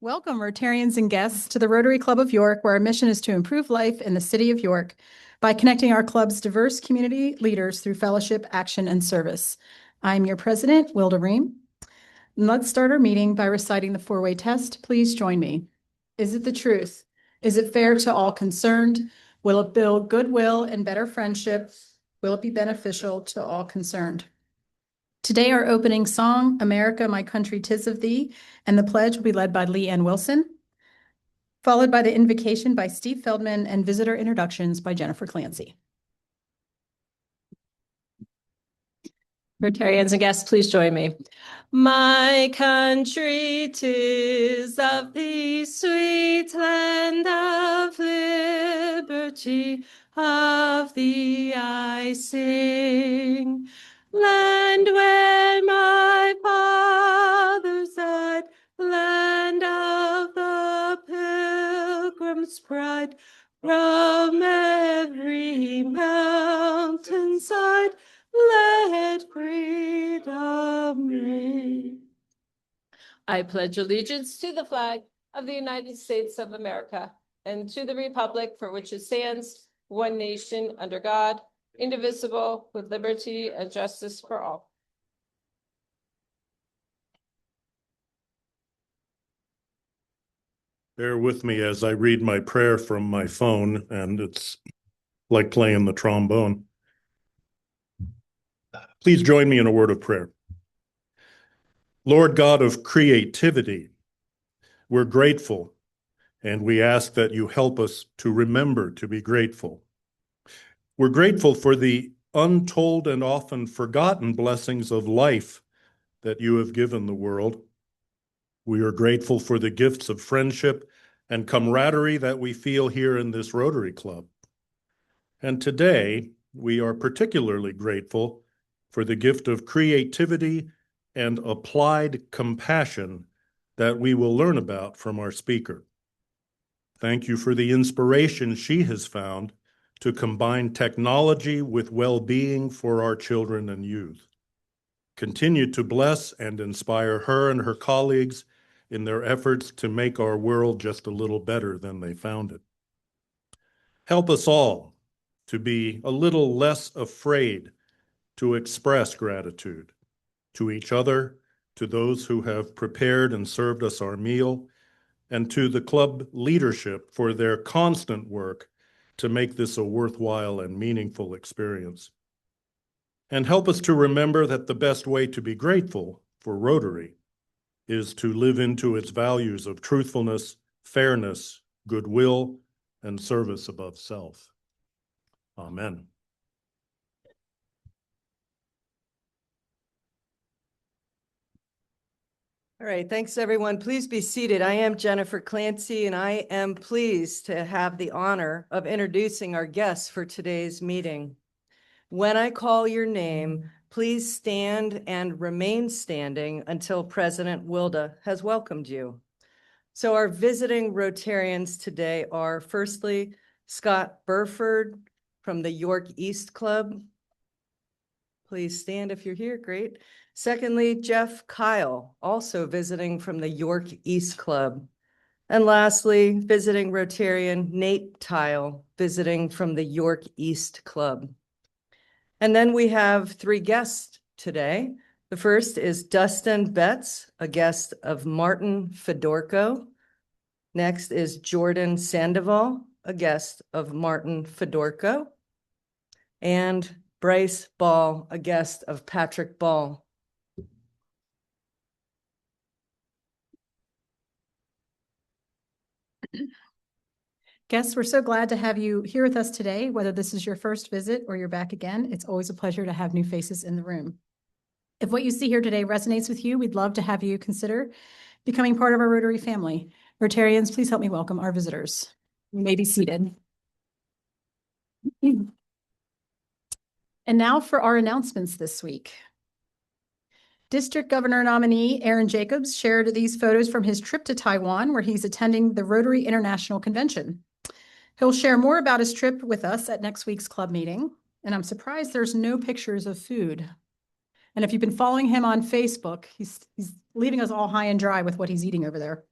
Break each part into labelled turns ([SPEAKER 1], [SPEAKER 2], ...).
[SPEAKER 1] Welcome, Rotarians and guests, to the Rotary Club of York, where our mission is to improve life in the city of York by connecting our club's diverse community leaders through fellowship, action, and service. I'm your president, Wilda Ream. Let's start our meeting by reciting the four-way test. Please join me. Is it the truth? Is it fair to all concerned? Will it build goodwill and better friendship? Will it be beneficial to all concerned? Today, our opening song, America, My Country, 'Tis of Thee, and the pledge will be led by Lee Ann Wilson, followed by the invocation by Steve Feldman and visitor introductions by Jennifer Clancy.
[SPEAKER 2] Rotarians and guests, please join me. My country, 'tis of thee, sweet land of liberty, of thee I sing. Land where my fathers died, land of the pilgrim's pride, from every mountainside, let freedom ring. I pledge allegiance to the flag of the United States of America and to the republic for which it stands, one nation under God, indivisible, with liberty and justice for all.
[SPEAKER 3] Bear with me as I read my prayer from my phone, and it's like playing the trombone. Please join me in a word of prayer. Lord God of creativity, we're grateful, and we ask that you help us to remember to be grateful. We're grateful for the untold and often forgotten blessings of life that you have given the world. We are grateful for the gifts of friendship and camaraderie that we feel here in this Rotary Club. And today, we are particularly grateful for the gift of creativity and applied compassion that we will learn about from our speaker. Thank you for the inspiration she has found to combine technology with well-being for our children and youth. Continue to bless and inspire her and her colleagues in their efforts to make our world just a little better than they found it. Help us all to be a little less afraid to express gratitude to each other, to those who have prepared and served us our meal, and to the club leadership for their constant work to make this a worthwhile and meaningful experience. And help us to remember that the best way to be grateful for Rotary is to live into its values of truthfulness, fairness, goodwill, and service above self. Amen.
[SPEAKER 4] All right, thanks everyone. Please be seated. I am Jennifer Clancy, and I am pleased to have the honor of introducing our guests for today's meeting. When I call your name, please stand and remain standing until President Wilda has welcomed you. So our visiting Rotarians today are, firstly, Scott Burford from the York East Club. Please stand if you're here. Great. Secondly, Jeff Kyle, also visiting from the York East Club. And lastly, visiting Rotarian Nate Tile, visiting from the York East Club. And then we have three guests today. The first is Dustin Betts, a guest of Martin Fedorko. Next is Jordan Sandoval, a guest of Martin Fedorko. And Bryce Ball, a guest of Patrick Ball.
[SPEAKER 1] Guests, we're so glad to have you here with us today. Whether this is your first visit or you're back again, it's always a pleasure to have new faces in the room. If what you see here today resonates with you, we'd love to have you consider becoming part of our Rotary family. Rotarians, please help me welcome our visitors. You may be seated. And now for our announcements this week. District Governor nominee Aaron Jacobs shared these photos from his trip to Taiwan, where he's attending the Rotary International Convention. He'll share more about his trip with us at next week's club meeting, and I'm surprised there's no pictures of food. And if you've been following him on Facebook, he's leaving us all high and dry with what he's eating over there.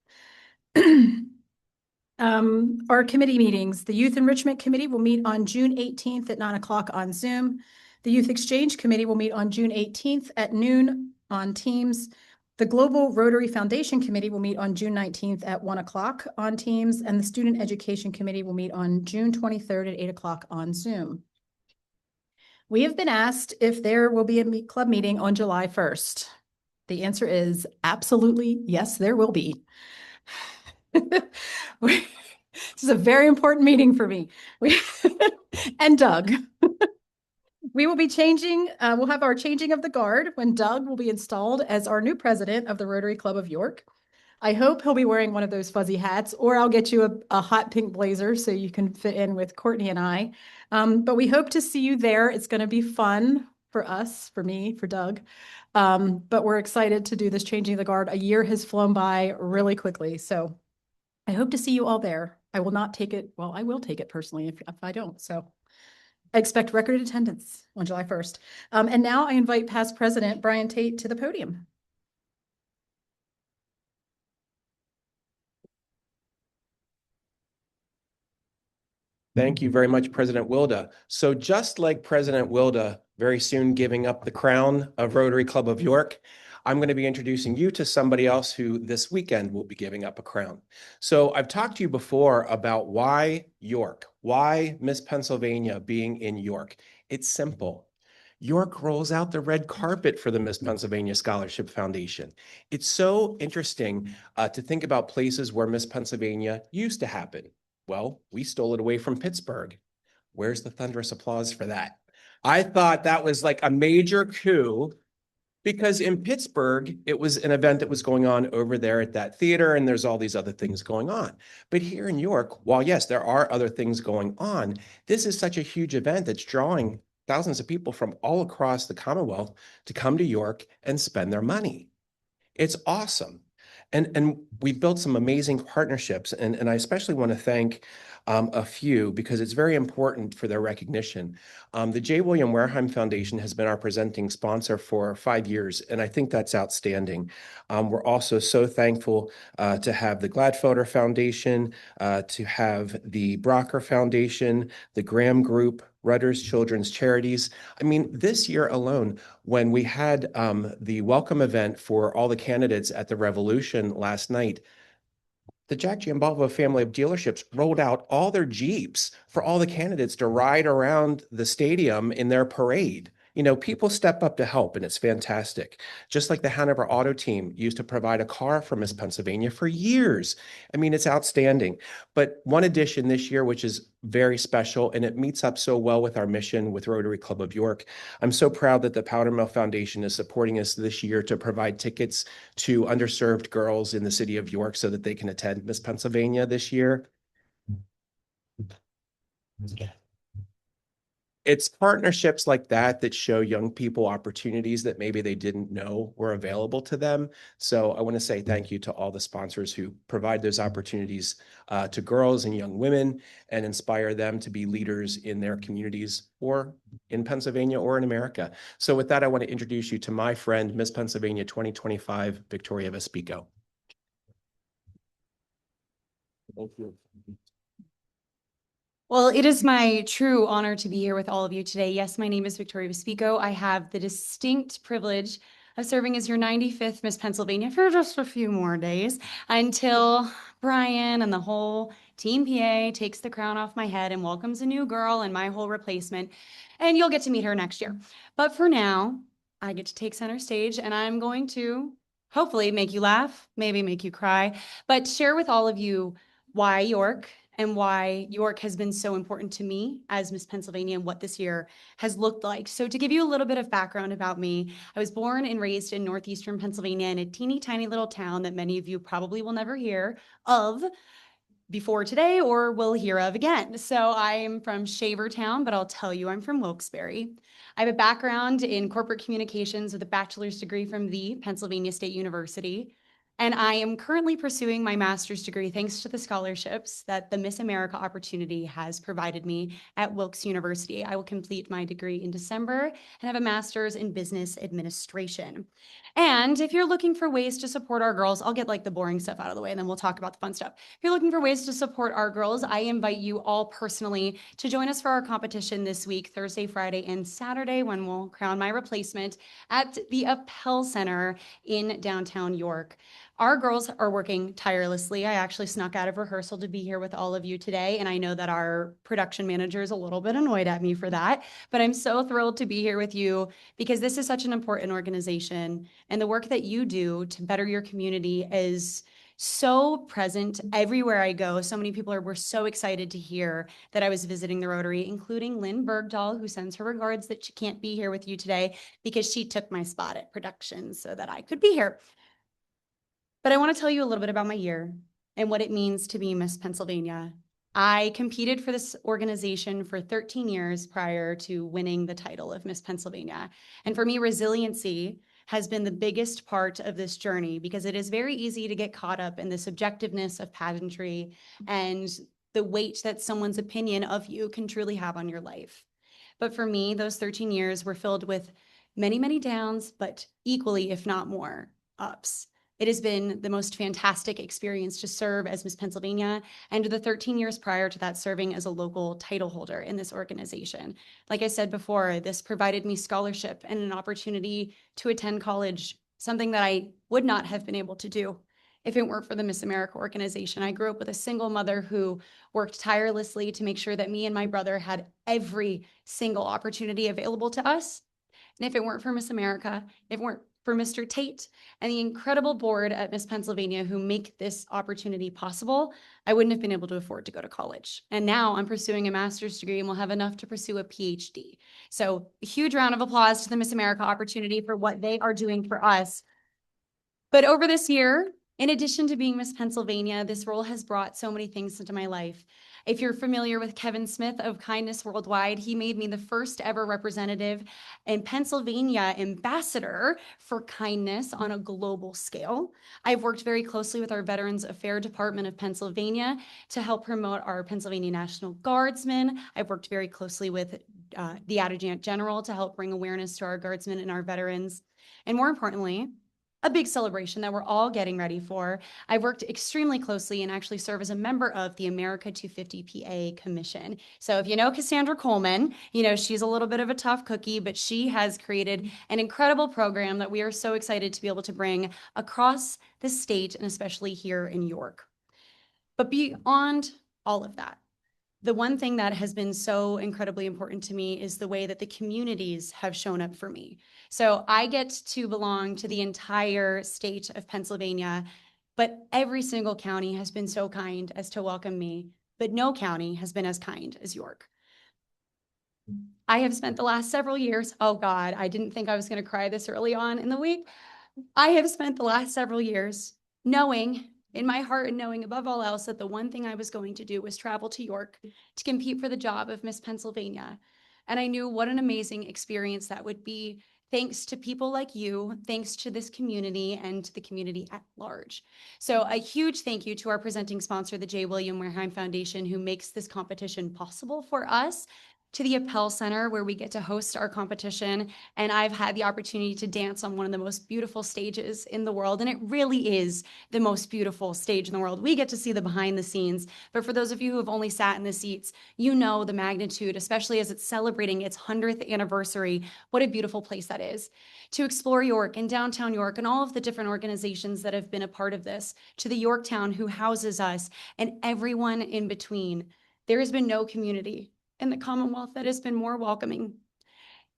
[SPEAKER 1] Our committee meetings, the Youth Enrichment Committee will meet on June 18th at 9 o'clock on Zoom. The Youth Exchange Committee will meet on June 18th at noon on Teams. The Global Rotary Foundation Committee will meet on June 19th at 1 o'clock on Teams, and the Student Education Committee will meet on June 23rd at 8 o'clock on Zoom. We have been asked if there will be a club meeting on July 1st. The answer is absolutely yes, there will be. This is a very important meeting for me. And Doug. We will be changing, we'll have our changing of the guard when Doug will be installed as our new president of the Rotary Club of York. I hope he'll be wearing one of those fuzzy hats, or I'll get you a hot pink blazer so you can fit in with Courtney and I. But we hope to see you there. It's going to be fun for us, for me, for Doug. But we're excited to do this changing of the guard. A year has flown by really quickly. So I hope to see you all there. I will not take it. Well, I will take it personally if I don't. So I expect record attendance on July 1st. And now I invite past president Brian Tate to the podium.
[SPEAKER 5] Thank you very much, President Wilda. So just like President Wilda, very soon giving up the crown of Rotary Club of York, I'm going to be introducing you to somebody else who this weekend will be giving up a crown. So I've talked to you before about why York, why Miss Pennsylvania being in York. It's simple. York rolls out the red carpet for the Miss Pennsylvania Scholarship Foundation. It's so interesting to think about places where Miss Pennsylvania used to happen. Well, we stole it away from Pittsburgh. Where's the thunderous applause for that? I thought that was like a major coup because in Pittsburgh, it was an event that was going on over there at that theater, and there's all these other things going on. But here in York, while yes, there are other things going on, this is such a huge event that's drawing thousands of people from all across the Commonwealth to come to York and spend their money. It's awesome. And we've built some amazing partnerships, and I especially want to thank a few because it's very important for their recognition. The J. William Wareheim Foundation has been our presenting sponsor for 5 years, and I think that's outstanding. We're also so thankful to have the Gladfelder Foundation, to have the Brocker Foundation, the Graham Group, Rutter's Children's Charities. I mean, this year alone, when we had the welcome event for all the candidates at the Revolution last night, the Jack Giambalvo family of dealerships rolled out all their Jeeps for all the candidates to ride around the stadium in their parade. You know, people step up to help, and it's fantastic. Just like the Hanover Auto Team used to provide a car for Miss Pennsylvania for years. I mean, it's outstanding. But one addition this year, which is very special, and it meets up so well with our mission with Rotary Club of York. I'm so proud that the Powder Mill Foundation is supporting us this year to provide tickets to underserved girls in the city of York so that they can attend Miss Pennsylvania this year. It's partnerships like that that show young people opportunities that maybe they didn't know were available to them. So I want to say thank you to all the sponsors who provide those opportunities to girls and young women and inspire them to be leaders in their communities or in Pennsylvania or in America. So with that, I want to introduce you to my friend, Miss Pennsylvania 2025, Victoria Vespico. Thank you.
[SPEAKER 6] Well, it is my true honor to be here with all of you today. Yes, my name is Victoria Vespico. I have the distinct privilege of serving as your 95th Miss Pennsylvania for just a few more days until Brian and the whole Team PA takes the crown off my head and welcomes a new girl and my whole replacement. And you'll get to meet her next year. But for now, I get to take center stage, and I'm going to hopefully make you laugh, maybe make you cry, but share with all of you why York and why York has been so important to me as Miss Pennsylvania and what this year has looked like. So to give you a little bit of background about me, I was born and raised in northeastern Pennsylvania in a teeny tiny little town that many of you probably will never hear of before today or will hear of again. So I'm from Shavertown, but I'll tell you I'm from Wilkes-Barre. I have a background in corporate communications with a bachelor's degree from the Pennsylvania State University. And I am currently pursuing my master's degree thanks to the scholarships that the Miss America opportunity has provided me at Wilkes University. I will complete my degree in December and have a master's in business administration. And if you're looking for ways to support our girls, I'll get like the boring stuff out of the way and then we'll talk about the fun stuff. If you're looking for ways to support our girls, I invite you all personally to join us for our competition this week, Thursday, Friday, and Saturday, when we'll crown my replacement at the Appel Center in downtown York. Our girls are working tirelessly. I actually snuck out of rehearsal to be here with all of you today, and I know that our production manager is a little bit annoyed at me for that, but I'm so thrilled to be here with you because this is such an important organization, and the work that you do to better your community is so present everywhere I go. So many people were so excited to hear that I was visiting the Rotary, including Lynn Bergdahl, who sends her regards that she can't be here with you today because she took my spot at production so that I could be here. But I want to tell you a little bit about my year and what it means to be Miss Pennsylvania. I competed for this organization for 13 years prior to winning the title of Miss Pennsylvania. And for me, resiliency has been the biggest part of this journey because it is very easy to get caught up in the subjectiveness of pageantry and the weight that someone's opinion of you can truly have on your life. But for me, those 13 years were filled with many, many downs, but equally, if not more, ups. It has been the most fantastic experience to serve as Miss Pennsylvania and the 13 years prior to that serving as a local title holder in this organization. Like I said before, this provided me scholarship and an opportunity to attend college, something that I would not have been able to do if it weren't for the Miss America organization. I grew up with a single mother who worked tirelessly to make sure that me and my brother had every single opportunity available to us. And if it weren't for Miss America, if it weren't for Mr. Tate and the incredible board at Miss Pennsylvania who make this opportunity possible, I wouldn't have been able to afford to go to college. And now I'm pursuing a master's degree and will have enough to pursue a PhD. So a huge round of applause to the Miss America opportunity for what they are doing for us. But over this year, in addition to being Miss Pennsylvania, this role has brought so many things into my life. If you're familiar with Kevin Smith of Kindness Worldwide, he made me the first ever representative and Pennsylvania ambassador for kindness on a global scale. I've worked very closely with our Veterans Affairs Department of Pennsylvania to help promote our Pennsylvania National Guardsmen. I've worked very closely with the Adjutant General to help bring awareness to our Guardsmen and our veterans. And more importantly, a big celebration that we're all getting ready for. I worked extremely closely and actually serve as a member of the America 250 PA Commission. So if you know Cassandra Coleman, you know she's a little bit of a tough cookie, but she has created an incredible program that we are so excited to be able to bring across the state and especially here in York. But beyond all of that, the one thing that has been so incredibly important to me is the way that the communities have shown up for me. So I get to belong to the entire state of Pennsylvania, but every single county has been so kind as to welcome me, but no county has been as kind as York. I have spent the last several years, oh God, I didn't think I was going to cry this early on in the week. I have spent the last several years knowing in my heart and knowing above all else that the one thing I was going to do was travel to York to compete for the job of Miss Pennsylvania. And I knew what an amazing experience that would be, thanks to people like you, thanks to this community and to the community at large. So a huge thank you to our presenting sponsor, the J. William Wareheim Foundation, who makes this competition possible for us, to the Appel Center, where we get to host our competition. And I've had the opportunity to dance on one of the most beautiful stages in the world. And it really is the most beautiful stage in the world. We get to see the behind the scenes. But for those of you who have only sat in the seats, you know the magnitude, especially as it's celebrating its 100th anniversary. What a beautiful place that is. To explore York and downtown York and all of the different organizations that have been a part of this, to the Yorktown who houses us, and everyone in between. There has been no community in the Commonwealth that has been more welcoming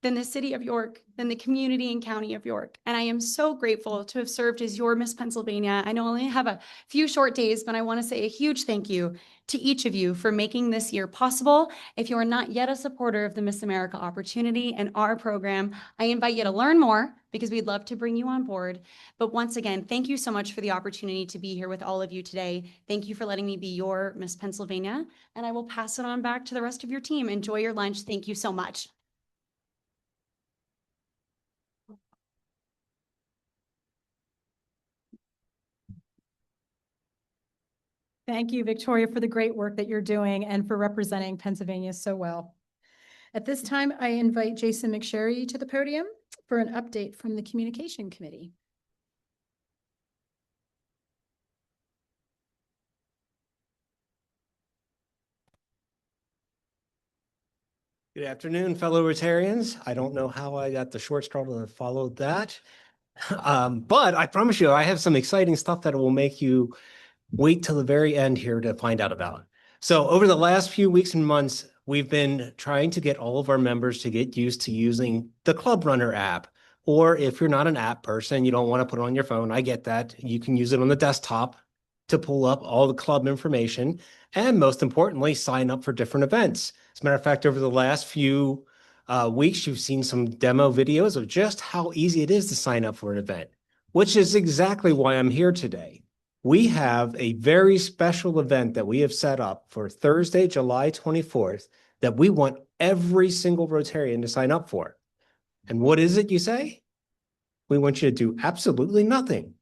[SPEAKER 6] than the city of York, than the community and county of York. And I am so grateful to have served as your Miss Pennsylvania. I know I only have a few short days, but I want to say a huge thank you to each of you for making this year possible. If you are not yet a supporter of the Miss America opportunity and our program, I invite you to learn more because we'd love to bring you on board. But once again, thank you so much for the opportunity to be here with all of you today. Thank you for letting me be your Miss Pennsylvania, and I will pass it on back to the rest of your team. Enjoy your lunch. Thank you so much.
[SPEAKER 1] Thank you, Victoria, for the great work that you're doing and for representing Pennsylvania so well. At this time, I invite Jason McSherry to the podium for an update from the Communication Committee.
[SPEAKER 7] Good afternoon, fellow Rotarians. I don't know how I got the short straw to follow that. But I promise you, I have some exciting stuff that will make you wait till the very end here to find out about. So over the last few weeks and months, we've been trying to get all of our members to get used to using the Club Runner app. Or if you're not an app person, you don't want to put it on your phone, I get that. You can use it on the desktop to pull up all the club information and, most importantly, sign up for different events. As a matter of fact, over the last few weeks, you've seen some demo videos of just how easy it is to sign up for an event, which is exactly why I'm here today. We have a very special event that we have set up for Thursday, July 24th, that we want every single Rotarian to sign up for. And what is it, you say? We want you to do absolutely nothing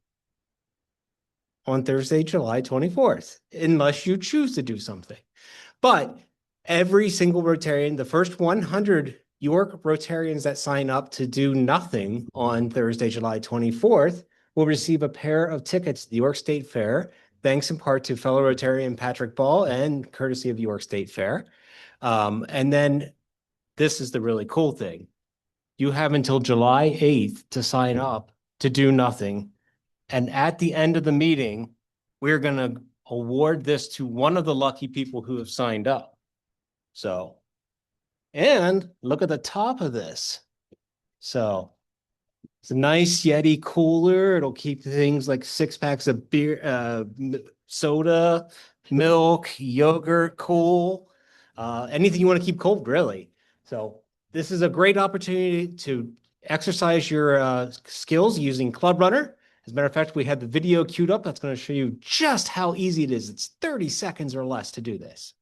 [SPEAKER 7] on Thursday, July 24th, unless you choose to do something. But every single Rotarian, the first 100 York Rotarians that sign up to do nothing on Thursday, July 24th, will receive a pair of tickets to the York State Fair, thanks in part to fellow Rotarian Patrick Ball and courtesy of the York State Fair. And then this is the really cool thing. You have until July 8th to sign up to do nothing. And at the end of the meeting, we're going to award this to one of the lucky people who have signed up. So, and look at the top of this. So it's a nice Yeti cooler. It'll keep things like 6 packs of beer, soda, milk, yogurt cool. Anything you want to keep cold, really. So this is a great opportunity to exercise your skills using Club Runner. As a matter of fact, we had the video queued up. That's going to show you just how easy it is. It's 30 seconds or less to do this.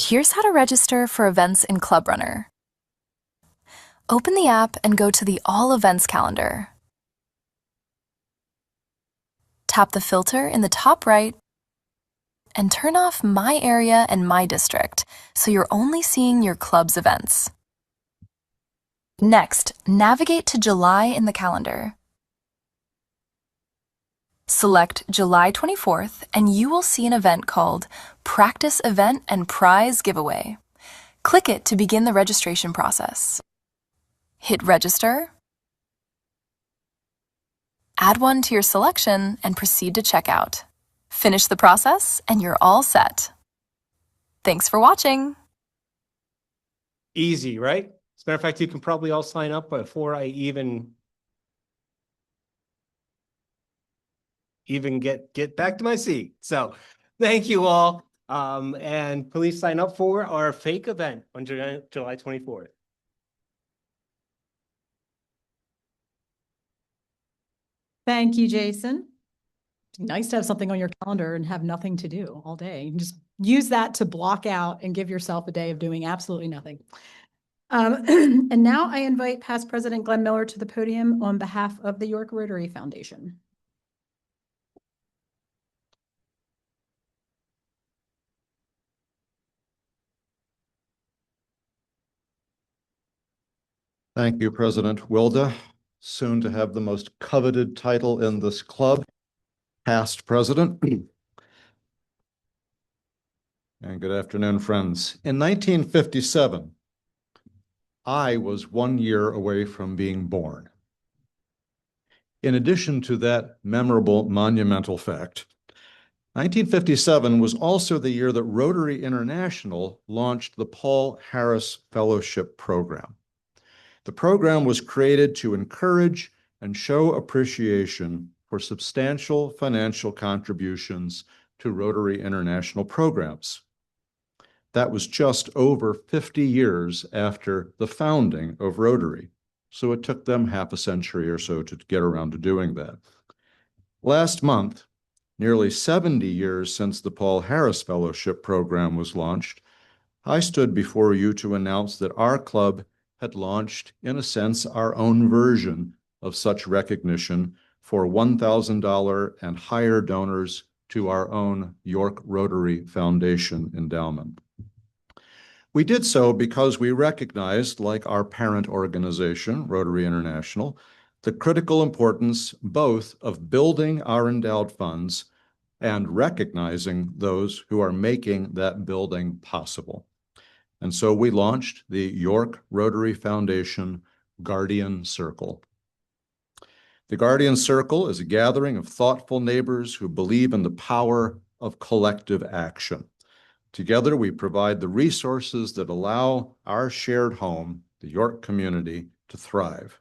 [SPEAKER 8] Here's how to register for events in Club Runner. Open the app and go to the All Events calendar. Tap the filter in the top right and turn off My Area and My District so you're only seeing your club's events. Next, navigate to July in the calendar. Select July 24th and you will see an event called Practice Event and Prize Giveaway. Click it to begin the registration process. Hit register, add one to your selection, and proceed to checkout. Finish the process and you're all set. Thanks for watching.
[SPEAKER 7] Easy, right? As a matter of fact, you can probably all sign up before I even get back to my seat. So thank you all. And please sign up for our fake event on July 24th.
[SPEAKER 1] Thank you, Jason. Nice to have something on your calendar and have nothing to do all day. You can just use that to block out and give yourself a day of doing absolutely nothing. And now I invite past President Glenn Miller to the podium on behalf of the York Rotary Foundation.
[SPEAKER 9] Thank you, President Wilda. Soon to have the most coveted title in this club, past president. And good afternoon, friends. In 1957, I was 1 year away from being born. In addition to that memorable, monumental fact, 1957 was also the year that Rotary International launched the Paul Harris Fellowship Program. The program was created to encourage and show appreciation for substantial financial contributions to Rotary International programs. That was just over 50 years after the founding of Rotary, so it took them half a century or so to get around to doing that. Last month, nearly 70 years since the Paul Harris Fellowship Program was launched, I stood before you to announce that our club had launched, in a sense, our own version of such recognition for $1,000 and higher donors to our own York Rotary Foundation endowment. We did so because we recognized, like our parent organization, Rotary International, the critical importance both of building our endowed funds and recognizing those who are making that building possible. And so we launched the York Rotary Foundation Guardian Circle. The Guardian Circle is a gathering of thoughtful neighbors who believe in the power of collective action. Together, we provide the resources that allow our shared home, the York community, to thrive.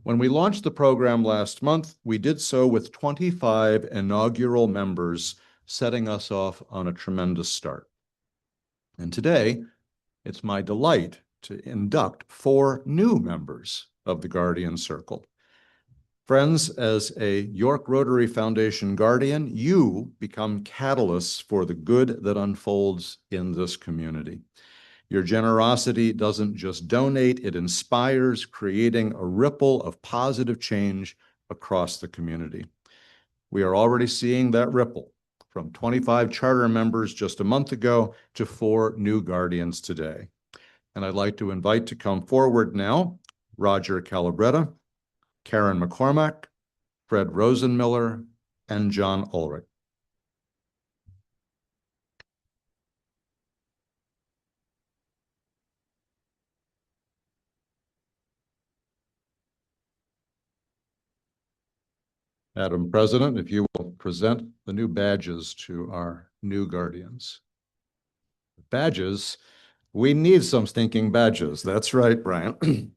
[SPEAKER 9] When we launched the program last month, we did so with 25 inaugural members, setting us off on a tremendous start. And today, it's my delight to induct 4 new members of the Guardian Circle. Friends, as a York Rotary Foundation Guardian, you become catalysts for the good that unfolds in this community. Your generosity doesn't just donate, it inspires, creating a ripple of positive change across the community. We are already seeing that ripple from 25 charter members just a month ago to 4 new Guardians today. And I'd like to invite to come forward now, Roger Calabretta, Karen McCormack, Fred Rosenmiller, and John Ulrich. Madam President, if you will present the new badges to our new Guardians. Badges, we need some stinking badges. That's right, Brian.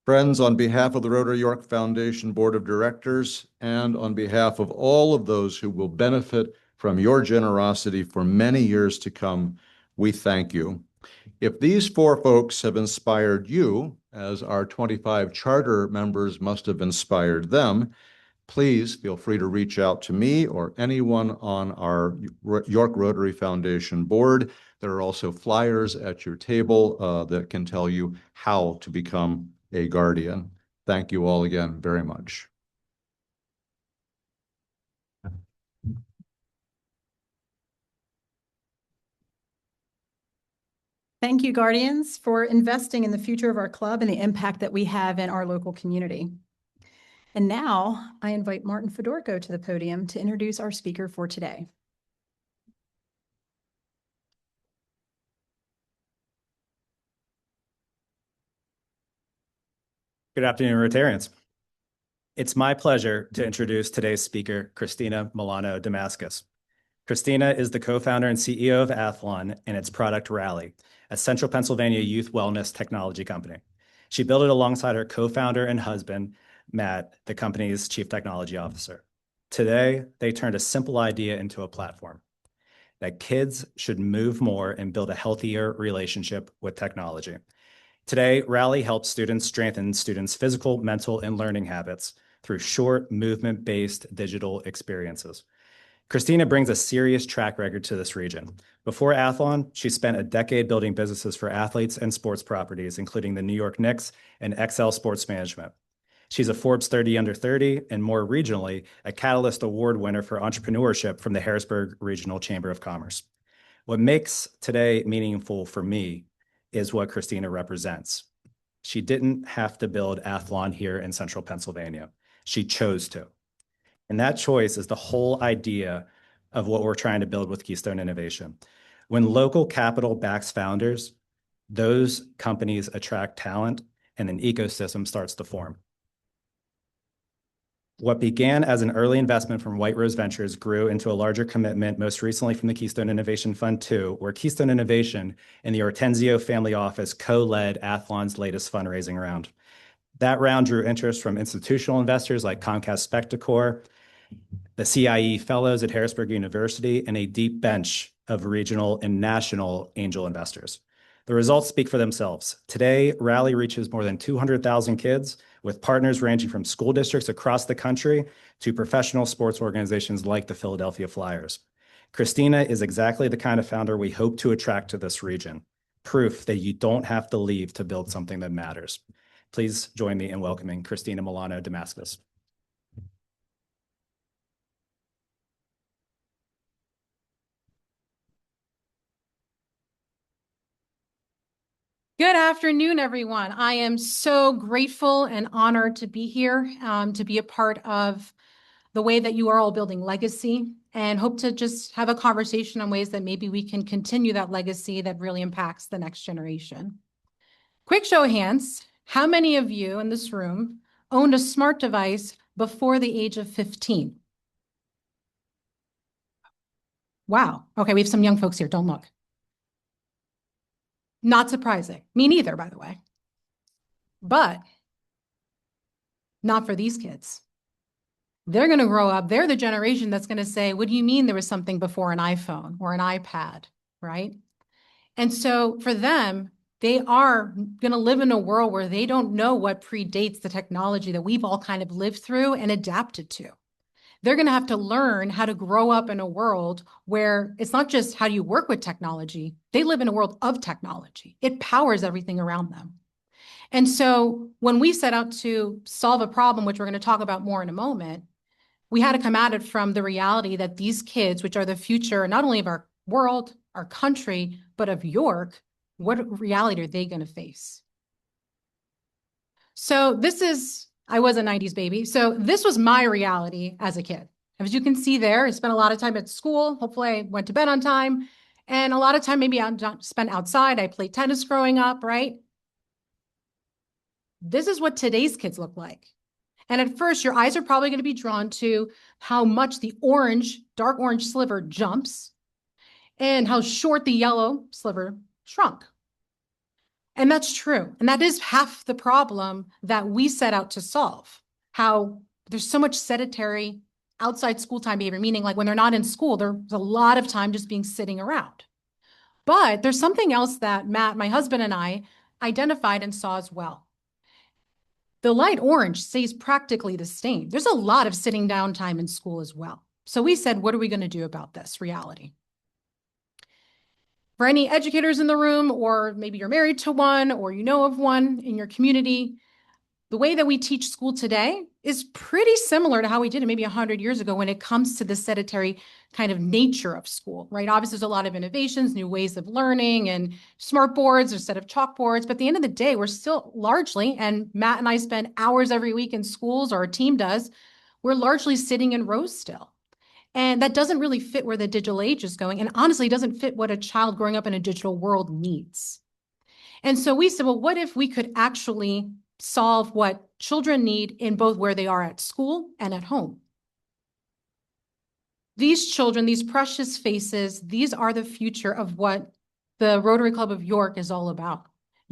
[SPEAKER 9] Friends, on behalf of the Rotary York Foundation Board of Directors and on behalf of all of those who will benefit from your generosity for many years to come, we thank you. If these 4 folks have inspired you, as our 25 charter members must have inspired them, please feel free to reach out to me or anyone on our York Rotary Foundation board. There are also flyers at your table that can tell you how to become a Guardian. Thank you all again very much.
[SPEAKER 1] Thank you, Guardians, for investing in the future of our club and the impact that we have in our local community. And now I invite Martin Fedorko to the podium to introduce our speaker for today.
[SPEAKER 10] Good afternoon, Rotarians. It's my pleasure to introduce today's speaker, Christina Milano Damascus. Christina is the co-founder and CEO of Athlon and its product Rallee, a central Pennsylvania youth wellness technology company. She built it alongside her co-founder and husband, Matt, the company's chief technology officer. Today, they turned a simple idea into a platform that kids should move more and build a healthier relationship with technology. Today, Rallee helps students strengthen students' physical, mental, and learning habits through short, movement-based digital experiences. Christina brings a serious track record to this region. Before Athlon, she spent a decade building businesses for athletes and sports properties, including the New York Knicks and XL Sports Management. She's a Forbes 30 Under 30, and more regionally, a Catalyst Award winner for entrepreneurship from the Harrisburg Regional Chamber of Commerce. What makes today meaningful for me is what Christina represents. She didn't have to build Athlon here in central Pennsylvania. She chose to. And that choice is the whole idea of what we're trying to build with Keystone Innovation. When local capital backs founders, those companies attract talent and an ecosystem starts to form. What began as an early investment from White Rose Ventures grew into a larger commitment, most recently from the Keystone Innovation Fund II, where Keystone Innovation and the Ortenzio family office co-led Athlon's latest fundraising round. That round drew interest from institutional investors like Comcast Spectacor, the CIE fellows at Harrisburg University, and a deep bench of regional and national angel investors. The results speak for themselves. Today, Rallee reaches more than 200,000 kids with with partners ranging from school districts across the country to professional sports organizations like the Philadelphia Flyers. Christina is exactly the kind of founder we hope to attract to this region, proof that you don't have to leave to build something that matters. Please join me in welcoming Christina Milano Damascus.
[SPEAKER 1] Good afternoon, everyone. I am so grateful and honored to be here, to be a part of the way that you are all building legacy, and hope to just have a conversation on ways that maybe we can continue that legacy that really impacts the next generation. Quick show of hands, how many of you in this room owned a smart device before the age of 15? Wow. Okay, we have some young folks here. Don't look. Not surprising. Me neither, by the way. But not for these kids. They're going to grow up. They're the generation that's going to say, what do you mean there was something before an iPhone or an iPad, right? And so for them, they are going to live in a world where they don't know what predates the technology that we've all kind of lived through and adapted to. They're going to have to learn how to grow up in a world where it's not just how do you work with technology. They live in a world of technology. It powers everything around them. And so when we set out to solve a problem, which we're going to talk about more in a moment, we had to come at it from the reality that these kids, which are the future, not only of our world, our country, but of York, what reality are they going to face? So this is, I was a 90s baby. So this was my reality as a kid. As you can see there, I spent a lot of time at school. Hopefully I went to bed on time. And a lot of time maybe I spent outside. I played tennis growing up, right? This is what today's kids look like. And at first, your eyes are probably going to be drawn to how much the orange, dark orange sliver jumps and how short the yellow sliver shrunk. And that's true. And that is half the problem that we set out to solve. How there's so much sedentary outside school time behavior, meaning like when they're not in school, there's a lot of time just being sitting around. But there's something else that Matt, my husband, and I identified and saw as well. The light orange stays practically the same. There's a lot of sitting down time in school as well. So we said, what are we going to do about this reality? For any educators in the room, or maybe you're married to one, or you know of one in your community, the way that we teach school today is pretty similar to how we did it maybe 100 years ago when it comes to the sedentary kind of nature of school, right? Obviously, there's a lot of innovations, new ways of learning, and smart boards instead of chalkboards. But at the end of the day, we're still largely, and Matt and I spend hours every week in schools, or our team does, we're largely sitting in rows still. And that doesn't really fit where the digital age is going. And honestly, doesn't fit what a child growing up in a digital world needs. And so we said, well, what if we could actually solve what children need in both where they are at school and at home? These children, these precious faces, these are the future of what the Rotary Club of York is all about.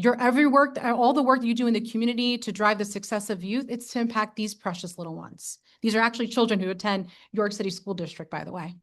[SPEAKER 1] All the work that you do in the community to drive the success of youth, it's to impact these precious little ones. These are actually children who attend York City School District, by the way.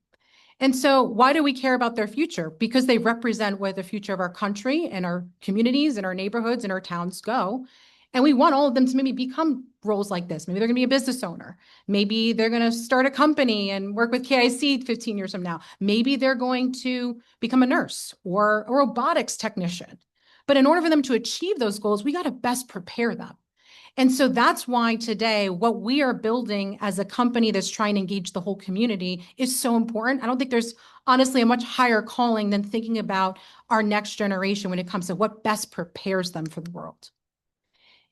[SPEAKER 1] And so why do we care about their future? Because they represent where the future of our country and our communities and our neighborhoods and our towns go. And we want all of them to maybe become roles like this. Maybe they're going to be a business owner. Maybe they're going to start a company and work with KIC 15 years from now. Maybe they're going to become a nurse or a robotics technician. But in order for them to achieve those goals, we got to best prepare them. And so that's why today, what we are building as a company that's trying to engage the whole community is so important. I don't think there's honestly a much higher calling than thinking about our next generation when it comes to what best prepares them for the world.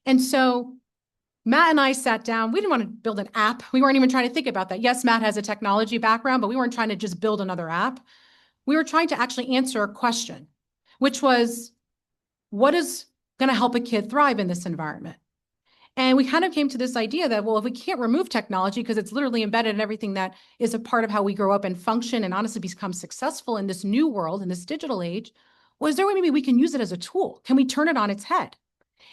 [SPEAKER 1] And so Matt and I sat down. We didn't want to build an app. We weren't even trying to think about that. Yes, Matt has a technology background, but we weren't trying to just build another app. We were trying to actually answer a question, which was, what is going to help a kid thrive in this environment? And we kind of came to this idea that, well, if we can't remove technology because it's literally embedded in everything that is a part of how we grow up and function and honestly become successful in this new world, in this digital age, well, is there a way maybe we can use it as a tool? Can we turn it on its head?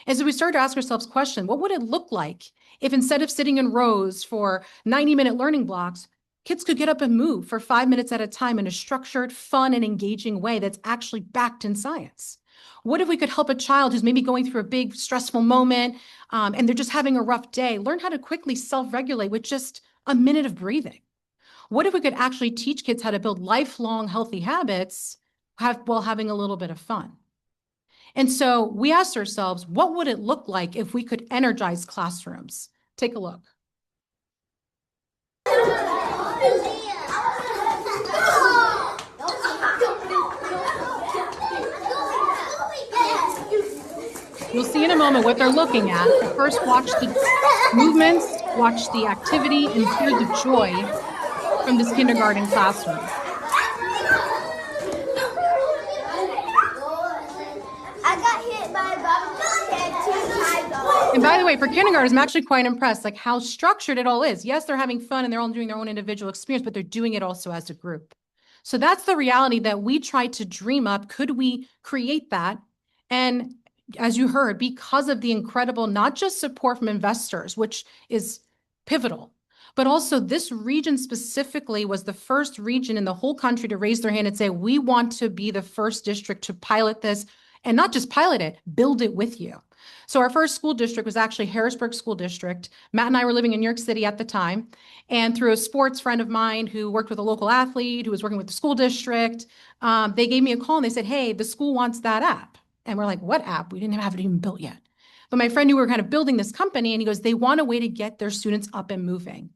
[SPEAKER 1] And so we started to ask ourselves the question, what would it look like if instead of sitting in rows for 90-minute learning blocks, kids could get up and move for 5 minutes at a time in a structured, fun, and engaging way that's actually backed in science?
[SPEAKER 11] What if we could help a child who's maybe going through a big stressful moment and they're just having a rough day, learn how to quickly self-regulate with just a minute of breathing? What if we could actually teach kids how to build lifelong healthy habits while having a little bit of fun? And so we asked ourselves, what would it look like if we could energize classrooms? Take a look. You'll see in a moment what they're looking at. But first, watch the movements, watch the activity, and hear the joy from this kindergarten classroom.
[SPEAKER 12] I got hit by a garbage can 2 times.
[SPEAKER 11] And by the way, for kindergartners, I'm actually quite impressed, like how structured it all is. Yes, they're having fun and they're all doing their own individual experience, but they're doing it also as a group. So that's the reality that we tried to dream up. Could we create that? And as you heard, because of the incredible, not just support from investors, which is pivotal, but also this region specifically was the first region in the whole country to raise their hand and say, we want to be the first district to pilot this, and not just pilot it, build it with you. So our first school district was actually Harrisburg School District. Matt and I were living in New York City at the time. And through a sports friend of mine who worked with a local athlete who was working with the school district, they gave me a call and they said, hey, the school wants that app. And we're like, what app? We didn't have it even built yet. But my friend knew we were kind of building this company and he goes, they want a way to get their students up and moving.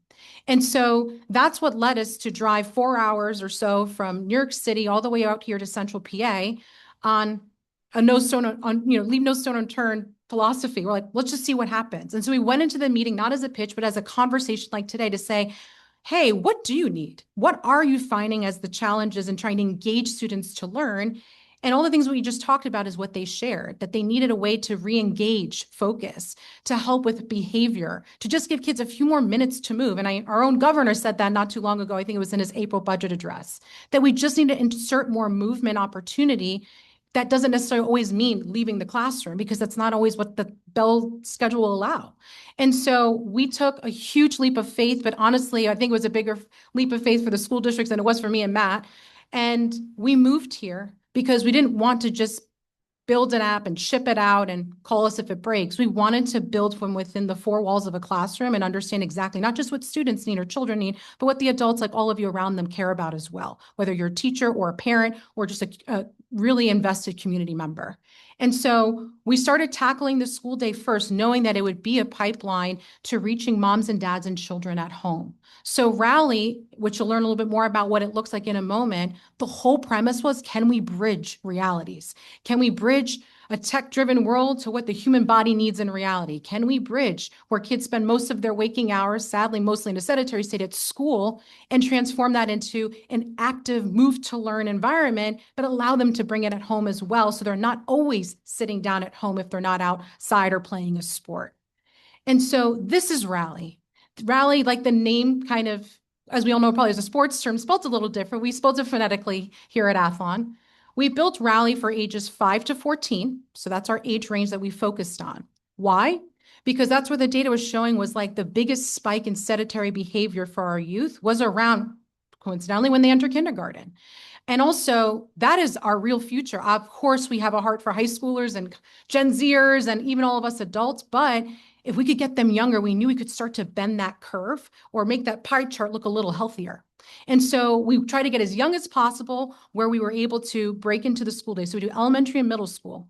[SPEAKER 11] And so that's what led us to drive 4 hours or so from New York City all the way out here to Central PA on a leave no stone unturned philosophy. We're like, let's just see what happens. And so we went into the meeting, not as a pitch, but as a conversation like today to say, hey, what do you need? What are you finding as the challenges in trying to engage students to learn? And all the things we just talked about is what they shared, that they needed a way to re-engage focus, to help with behavior, to just give kids a few more minutes to move. And our own governor said that not too long ago, I think it was in his April budget address, that we just need to insert more movement opportunity. That doesn't necessarily always mean leaving the classroom because that's not always what the Bell schedule will allow. And so we took a huge leap of faith, but honestly, I think it was a bigger leap of faith for the school districts than it was for me and Matt. And we moved here because we didn't want to just build an app and ship it out and call us if it breaks. We wanted to build from within the 4 walls of a classroom and understand exactly not just what students need or children need, but what the adults like all of you around them care about as well, whether you're a teacher or a parent or just a really invested community member. And so we started tackling the school day first, knowing that it would be a pipeline to reaching moms and dads and children at home. So Rallee, which you'll learn a little bit more about what it looks like in a moment, the whole premise was, can we bridge realities? Can we bridge a tech-driven world to what the human body needs in reality? Can we bridge where kids spend most of their waking hours, sadly, mostly in a sedentary state at school, and transform that into an active move to learn environment, but allow them to bring it at home as well, so they're not always sitting down at home if they're not outside or playing a sport. And so this is Rallee. Rallee, like the name kind of, as we all know, probably is a sports term, spelled a little different. We spelled it phonetically here at Athlon. We built Rallee for ages 5 to 14. So that's our age range that we focused on. Why? Because that's where the data was showing was like the biggest spike in sedentary behavior for our youth was around, coincidentally, when they enter kindergarten. And also, that is our real future. Of course, we have a heart for high schoolers and Gen Zers and even all of us adults, but if we could get them younger, we knew we could start to bend that curve or make that pie chart look a little healthier. And so we try to get as young as possible where we were able to break into the school day. So we do elementary and middle school.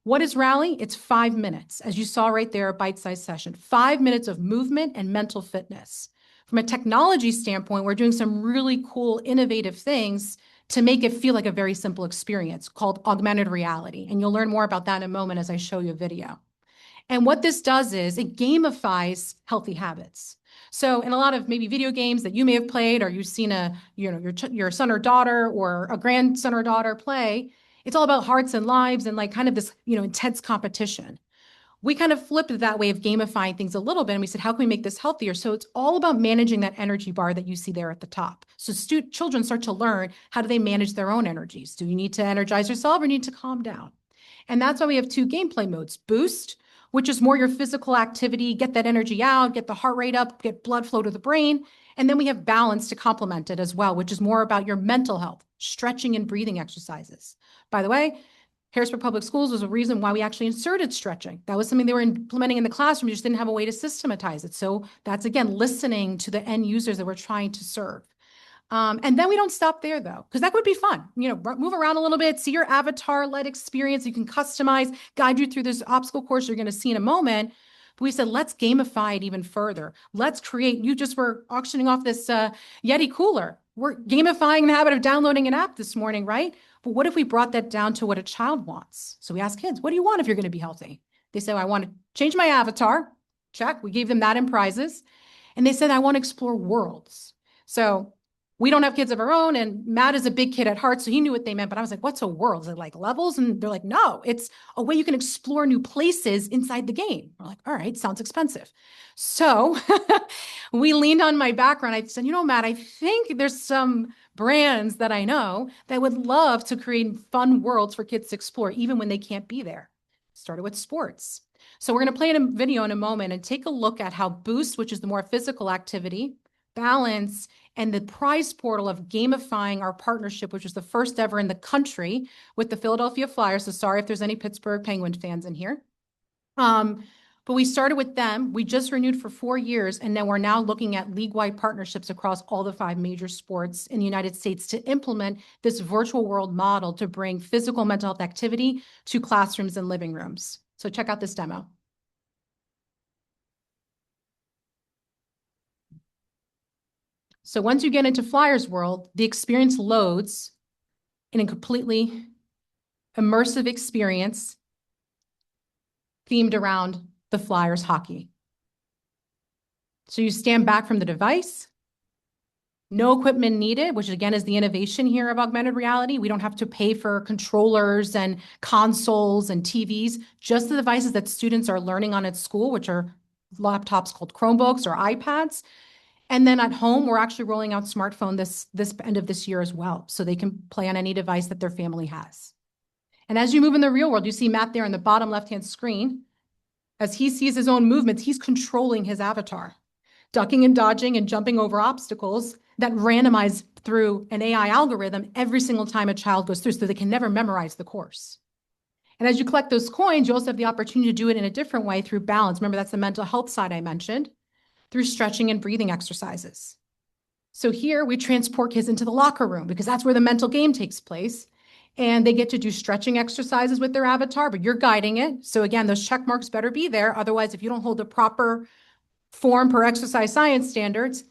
[SPEAKER 11] What is Rallee? It's 5 minutes. As you saw right there, a bite-sized session, 5 minutes of movement and mental fitness. From a technology standpoint, we're doing some really cool, innovative things to make it feel like a very simple experience called augmented reality. And you'll learn more about that in a moment as I show you a video. And what this does is it gamifies healthy habits. So in a lot of maybe video games that you may have played or you've seen your son or daughter or a grandson or daughter play, it's all about hearts and lives and like kind of this, intense competition. We kind of flipped that way of gamifying things a little bit and we said, how can we make this healthier? So it's all about managing that energy bar that you see there at the top. So children start to learn, how do they manage their own energies? Do you need to energize yourself or need to calm down? And that's why we have 2 gameplay modes, Boost, which is more your physical activity, get that energy out, get the heart rate up, get blood flow to the brain. And then we have Balance to complement it as well, which is more about your mental health, stretching and breathing exercises. By the way, Harrisburg Public Schools was a reason why we actually inserted stretching. That was something they were implementing in the classroom. You just didn't have a way to systematize it. So that's, again, listening to the end users that we're trying to serve. And then we don't stop there, though, because that would be fun. Move around a little bit, see your avatar-led experience. You can customize, guide you through this obstacle course you're going to see in a moment. But we said, let's gamify it even further. Let's create, you just were auctioning off this Yeti cooler. We're gamifying the habit of downloading an app this morning, right? But what if we brought that down to what a child wants? So we asked kids, what do you want if you're going to be healthy? They said, I want to change my avatar. Check. We gave them that in prizes. And they said, I want to explore worlds. So we don't have kids of our own, and Matt is a big kid at heart, so he knew what they meant. But I was like, what's a world? Is it like levels? And they're like, no, it's a way you can explore new places inside the game. We're like, all right, sounds expensive. So we leaned on my background. I said, Matt, I think there's some brands that I know that would love to create fun worlds for kids to explore, even when they can't be there. Started with sports. So we're going to play a video in a moment and take a look at how Boost, which is the more physical activity, Balance, and the prize portal of gamifying our partnership, which was the first ever in the country with the Philadelphia Flyers. So sorry if there's any Pittsburgh Penguin fans in here. But we started with them. We just renewed for 4 years, and then we're now looking at league-wide partnerships across all the 5 major sports in the United States to implement this virtual world model to bring physical mental health activity to classrooms and living rooms. So check out this demo. So once you get into Flyers world, the experience loads in a completely immersive experience themed around the Flyers hockey. So you stand back from the device, no equipment needed, which again is the innovation here of augmented reality. We don't have to pay for controllers and consoles and TVs, just the devices that students are learning on at school, which are laptops called Chromebooks or iPads. And then at home, we're actually rolling out smartphone this end of this year as well, so they can play on any device that their family has. And as you move in the real world, you see Matt there in the bottom left-hand screen. As he sees his own movements, he's controlling his avatar, ducking and dodging and jumping over obstacles that randomize through an AI algorithm every single time a child goes through, so they can never memorize the course. And as you collect those coins, you also have the opportunity to do it in a different way through balance. Remember, that's the mental health side I mentioned, through stretching and breathing exercises. So here we transport kids into the locker room because that's where the mental game takes place. And they get to do stretching exercises with their avatar, but you're guiding it. So again, those check marks better be there. Otherwise, if you don't hold the proper form per exercise science standards,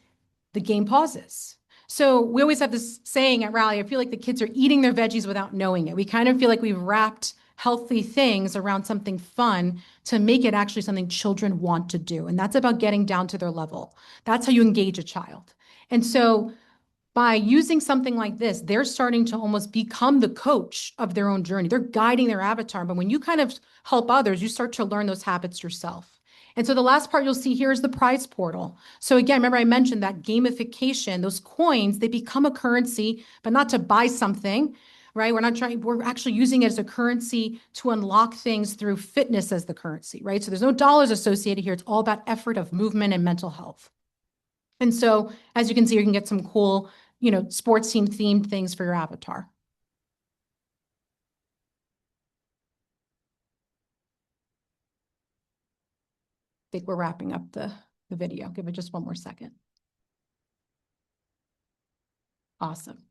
[SPEAKER 11] the game pauses. So we always have this saying at Rallee, I feel like the kids are eating their veggies without knowing it. We kind of feel like we've wrapped healthy things around something fun to make it actually something children want to do. And that's about getting down to their level. That's how you engage a child. And so by using something like this, they're starting to almost become the coach of their own journey. They're guiding their avatar. But when you kind of help others, you start to learn those habits yourself. And so the last part you'll see here is the prize portal. So again, remember I mentioned that gamification, those coins, they become a currency, but not to buy something, right? We're actually using it as a currency to unlock things through fitness as the currency, right? So there's no dollars associated here. It's all about effort of movement and mental health. And so as you can see, you can get some cool, sports team themed things for your avatar. I think we're wrapping up the video. Give it just one more second. Awesome.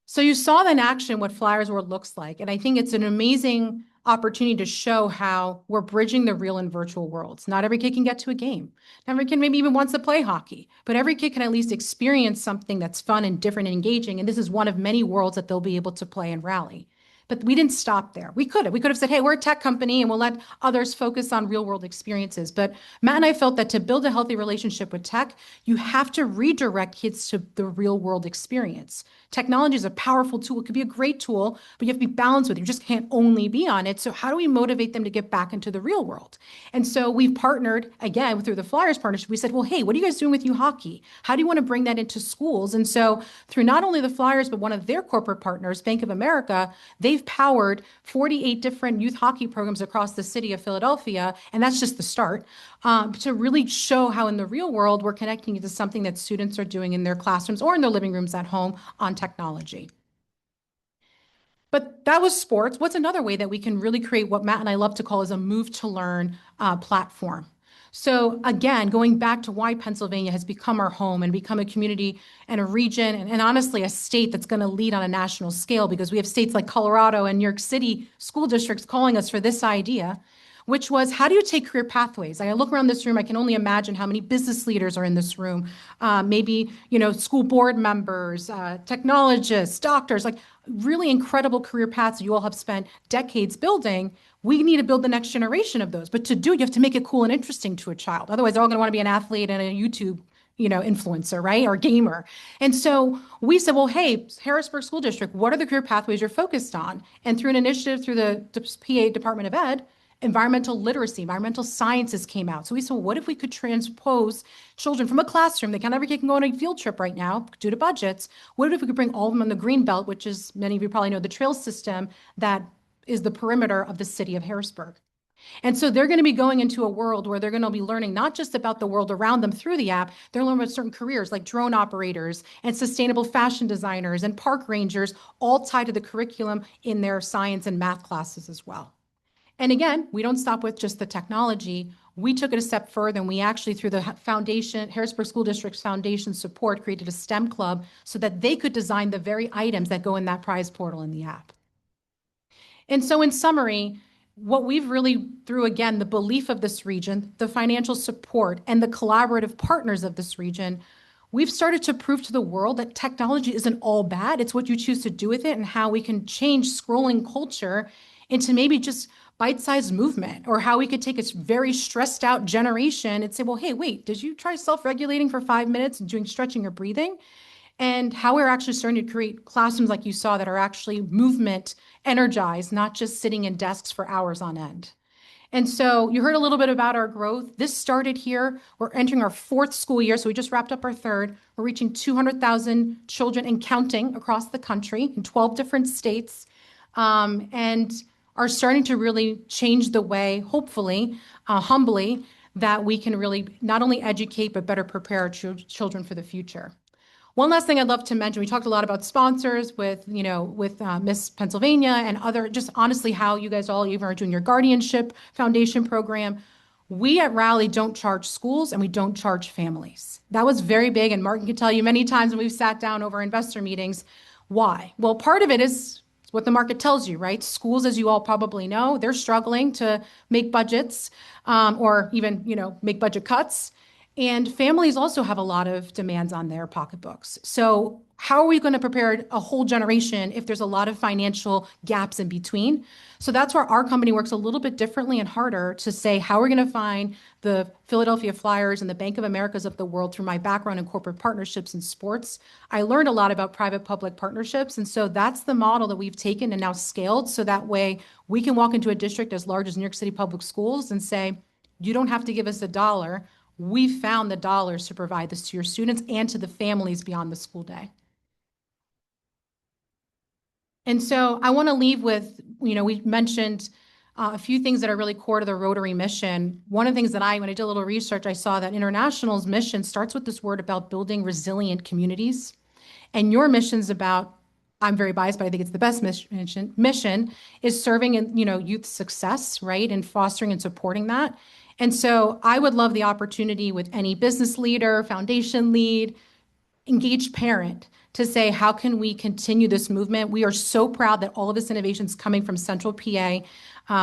[SPEAKER 11] So you saw in action what Flyers World looks like. And I think it's an amazing opportunity to show how we're bridging the real and virtual worlds. Not every kid can get to a game. Not every kid maybe even wants to play hockey, but every kid can at least experience something that's fun and different and engaging. And this is one of many worlds that they'll be able to play in Rallee. But we didn't stop there. We could have said, hey, we're a tech company and we'll let others focus on real world experiences. But Matt and I felt that to build a healthy relationship with tech, you have to redirect kids to the real world experience. Technology is a powerful tool. It could be a great tool, but you have to be balanced with it. You just can't only be on it. So how do we motivate them to get back into the real world? And so we've partnered, again, through the Flyers partnership. We said, well, hey, what are you guys doing with youth hockey? How do you want to bring that into schools? And so through not only the Flyers, but one of their corporate partners, Bank of America, they've powered 48 different youth hockey programs across the city of Philadelphia. And that's just the start, to really show how in the real world, we're connecting it to something that students are doing in their classrooms or in their living rooms at home on technology. But that was sports. What's another way that we can really create what Matt and I love to call is a move to learn platform? So again, going back to why Pennsylvania has become our home and become a community and a region and honestly a state that's going to lead on a national scale, because we have states like Colorado and New York City school districts calling us for this idea, which was, how do you take career pathways? I look around this room, I can only imagine how many business leaders are in this room. Maybe, school board members, technologists, doctors, like really incredible career paths you all have spent decades building. We need to build the next generation of those. But to do, you have to make it cool and interesting to a child. Otherwise, they're all going to want to be an athlete and a YouTube influencer, right? Or gamer. And so we said, well, hey, Harrisburg School District, what are the career pathways you're focused on? And through an initiative through the PA Department of Ed, environmental literacy, environmental sciences came out. So we said, well, what if we could transpose children from a classroom? They can't go on a field trip right now due to budgets. What if we could bring all of them on the green belt, which is, many of you probably know, the trail system that is the perimeter of the city of Harrisburg. And so they're going to be going into a world where they're going to be learning not just about the world around them through the app, they're learning about certain careers like drone operators and sustainable fashion designers and park rangers, all tied to the curriculum in their science and math classes as well. And again, we don't stop with just the technology. We took it a step further, and we actually, through the foundation, Harrisburg School District's foundation support, created a STEM club so that they could design the very items that go in that prize portal in the app. And so in summary, what we've really, through, again, the belief of this region, the financial support, and the collaborative partners of this region, we've started to prove to the world that technology isn't all bad. It's what you choose to do with it and how we can change scrolling culture into maybe just bite-sized movement, or how we could take a very stressed out generation and say, well, hey, wait, did you try self-regulating for 5 minutes and doing stretching or breathing? And how we're actually starting to create classrooms like you saw that are actually movement energized, not just sitting in desks for hours on end. And so you heard a little bit about our growth. This started here. We're entering our 4th school year, so we just wrapped up our 3rd. We're reaching 200,000 children and counting across the country in 12 different states, and are starting to really change the way, hopefully, humbly, that we can really not only educate, but better prepare our children for the future. One last thing I'd love to mention, we talked a lot about sponsors with Miss Pennsylvania and other, just honestly how you guys all even are doing your guardianship foundation program. We at Rallee don't charge schools and we don't charge families. That was very big, and Martin can tell you many times when we've sat down over investor meetings. Why? Well, part of it is what the market tells you, right? Schools, as you all probably know, they're struggling to make budgets or even, make budget cuts. And families also have a lot of demands on their pocketbooks. So how are we going to prepare a whole generation if there's a lot of financial gaps in between? So that's where our company works a little bit differently and harder to say, how are we going to find the Philadelphia Flyers and the Bank of Americas of the world through my background in corporate partnerships and sports. I learned a lot about private-public partnerships. And so that's the model that we've taken and now scaled. So that way we can walk into a district as large as New York City Public Schools and say, you don't have to give us $1. We found the dollars to provide this to your students and to the families beyond the school day. And so I want to leave with, we mentioned a few things that are really core to the Rotary mission. One of the things that when I did a little research, I saw that International's mission starts with this word about building resilient communities. And your mission's about, I'm very biased, but I think it's the best mission is serving in, youth success, right? And fostering and supporting that. And so I would love the opportunity with any business leader, foundation lead, engaged parent to say, how can we continue this movement? We are so proud that all of this innovation is coming from Central PA.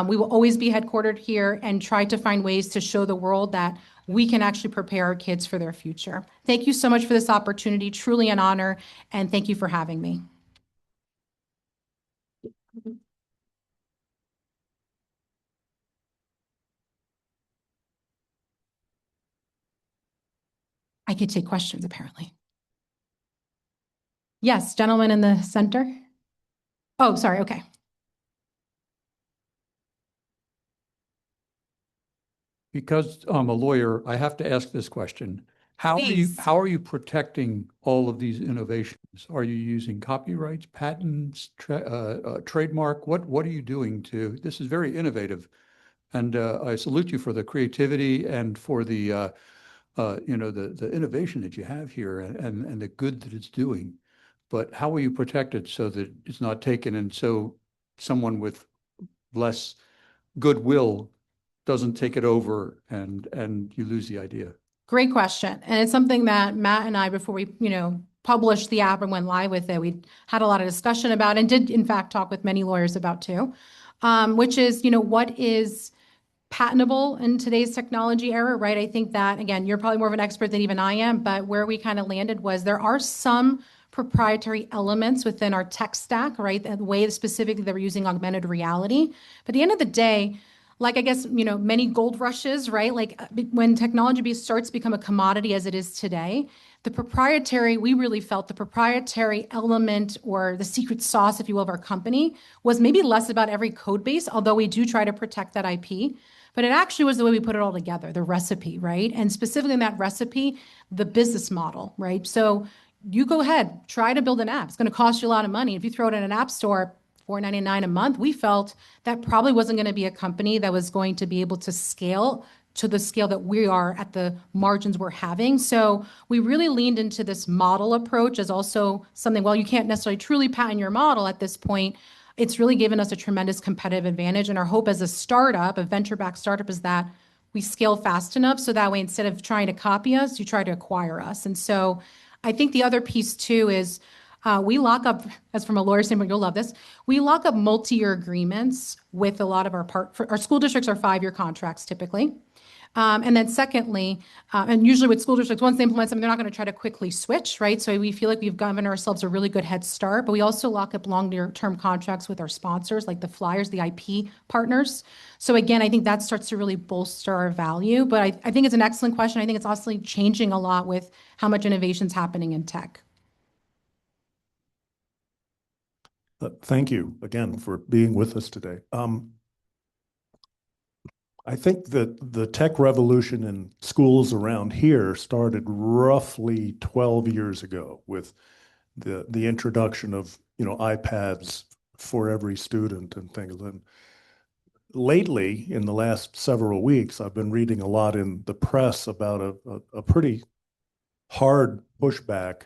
[SPEAKER 11] We will always be headquartered here and try to find ways to show the world that we can actually prepare our kids for their future. Thank you so much for this opportunity, truly an honor, and thank you for having me. I could take questions, apparently. Yes, gentleman in the center. Oh, sorry. Okay.
[SPEAKER 13] Because I'm a lawyer, I have to ask this question. How are you protecting all of these innovations? Are you using copyrights, patents, trademark? What are you doing this is very innovative. And I salute you for the creativity and for the innovation that you have here and the good that it's doing. But how will you protect it so that it's not taken and so someone with less goodwill doesn't take it over and you lose the idea?
[SPEAKER 11] Great question. And it's something that Matt and I, before we, published the app and went live with it, we had a lot of discussion about and did in fact talk with many lawyers about too, which is, what is patentable in today's technology era, right? I think that, again, you're probably more of an expert than even I am, but where we kind of landed was there are some proprietary elements within our tech stack, right? The way specifically that we're using augmented reality. But at the end of the day, like I guess, many gold rushes, right? Like when technology starts to become a commodity as it is today, we really felt the proprietary element or the secret sauce, if you will, of our company was maybe less about every code base, although we do try to protect that IP. But it actually was the way we put it all together, the recipe, right? And specifically in that recipe, the business model, right? So you go ahead, try to build an app. It's going to cost you a lot of money. If you throw it in an app store, $4.99 a month, we felt that probably wasn't going to be a company that was going to be able to scale to the scale that we are at the margins we're having. So we really leaned into this model approach as also something, well, you can't necessarily truly patent your model at this point. It's really given us a tremendous competitive advantage. And our hope as a startup, a venture-backed startup, is that we scale fast enough so that way instead of trying to copy us, you try to acquire us. And so I think the other piece too is we lock up, as from a lawyer standpoint, you'll love this, we lock up multi-year agreements with a lot of our school districts are 5-year contracts typically. And then secondly, and usually with school districts, once they implement something, they're not going to try to quickly switch, right? So we feel like we've given ourselves a really good head start, but we also lock up longer-term contracts with our sponsors, like the Flyers, the IP partners. So again, I think that starts to really bolster our value, but I think it's an excellent question. I think it's also changing a lot with how much innovation's happening in tech.
[SPEAKER 3] Thank you again for being with us today. I think that the tech revolution in schools around here started roughly 12 years ago with the introduction of, iPads for every student and things. And lately, in the last several weeks, I've been reading a lot in the press about a pretty hard pushback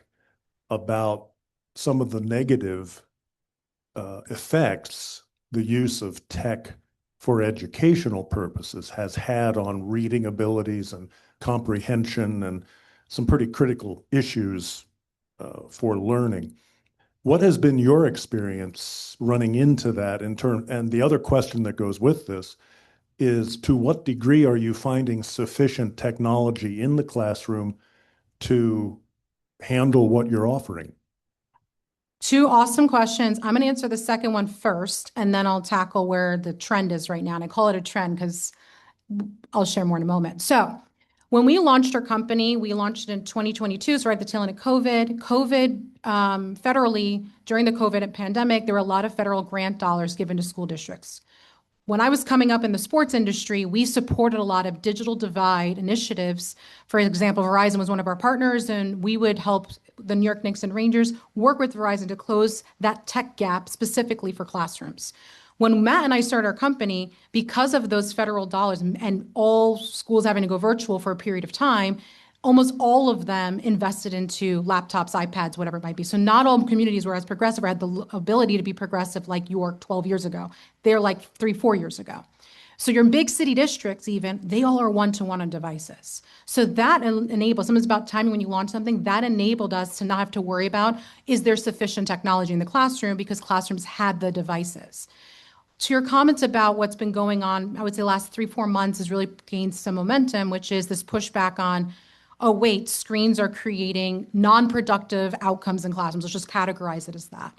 [SPEAKER 3] about some of the negative effects the use of tech for educational purposes has had on reading abilities and comprehension and some pretty critical issues for learning. What has been your experience running into that and the other question that goes with this is, to what degree are you finding sufficient technology in the classroom to handle what you're offering?
[SPEAKER 11] Two awesome questions. I'm going to answer the second one first, and then I'll tackle where the trend is right now. And I call it a trend because I'll share more in a moment. So when we launched our company, we launched it in 2022, so right at the tail end of COVID. Federally, during the COVID pandemic, there were a lot of federal grant dollars given to school districts. When I was coming up in the sports industry, we supported a lot of digital divide initiatives. For example, Verizon was one of our partners, and we would help the New York Knicks and Rangers work with Verizon to close that tech gap specifically for classrooms. When Matt and I started our company, because of those federal dollars and all schools having to go virtual for a period of time, almost all of them invested into laptops, iPads, whatever it might be. So not all communities were as progressive or had the ability to be progressive like York 12 years ago. They're like 3-4 years ago. So your big city districts even, they all are one-to-one on devices. So that enables, something's about timing when you launch something, that enabled us to not have to worry about, is there sufficient technology in the classroom, because classrooms had the devices. To your comments about what's been going on, I would say the last 3-4 months has really gained some momentum, which is this pushback on, oh, wait, screens are creating non-productive outcomes in classrooms. Let's just categorize it as that.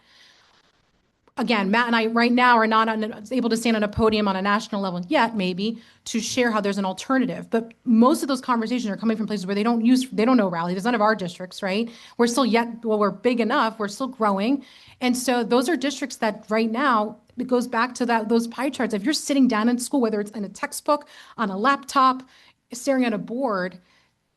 [SPEAKER 11] Again, Matt and I right now are not able to stand on a podium on a national level yet, maybe, to share how there's an alternative. But most of those conversations are coming from places where they don't know Rallee. There's none of our districts, right? We're big enough, we're still growing. And so those are districts that right now, it goes back to those pie charts. If you're sitting down in school, whether it's in a textbook, on a laptop, staring at a board,